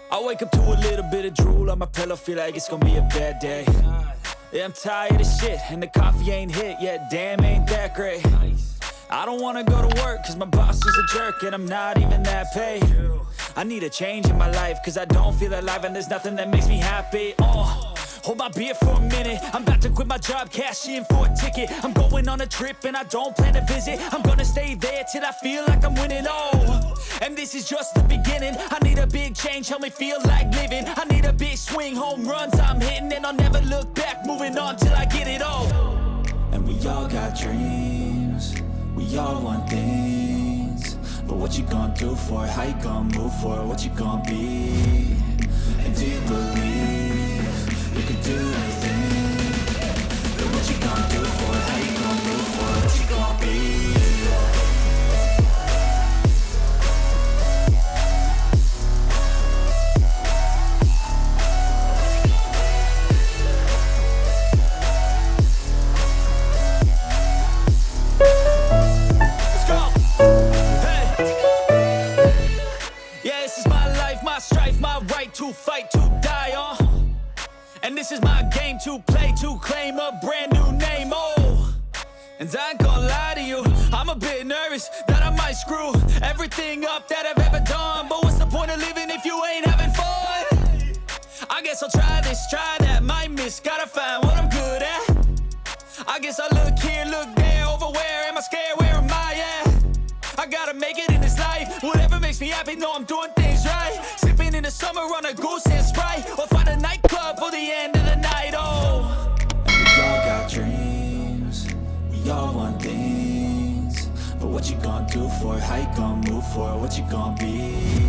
I wake up to a little bit of drool on my pillow, feel like it's gonna be a bad day. Yeah, I'm tired of shit, and the coffee ain't hit yet, damn, ain't that great. I don't wanna go to work, cause my boss is a jerk, and I'm not even that paid. I need a change in my life, cause I don't feel alive, and there's nothing that makes me happy. Hold my beer for a minute, I'm about to quit my job, cash in for a ticket. I'm going on a trip and I don't plan to visit. I'm gonna stay there till I feel like I'm winning, and this is just the beginning. I need a big change, help me feel like living. I need a big swing, home runs I'm hitting, and I'll never look back, moving on till I get it all. And we all got dreams, we all want things, but what you gonna do for it? How you gonna move for it? What you gonna be? And do you believe you can do anything? But what you gonna do for it? How you gonna move for it? What you gonna be? Let's go! Hey! Yeah, this is my life, my strife, my right to fight, to die on. And this is my game to play, to claim a brand new name, And I ain't gonna lie to you, I'm a bit nervous that I might screw everything up that I've ever done. But what's the point of living if you ain't having fun? I guess I'll try this, try that, might miss, gotta find what I'm good at. I guess I look here, look there, over where am I scared, where am I at? I gotta make it in this life, whatever makes me happy, know I'm doing things right. Sipping in the summer on a goose and Sprite, or find a nightclub for the end of the night, And we all got dreams, we all want things, but what you gonna do for it? How you gonna move for it? What you gonna be?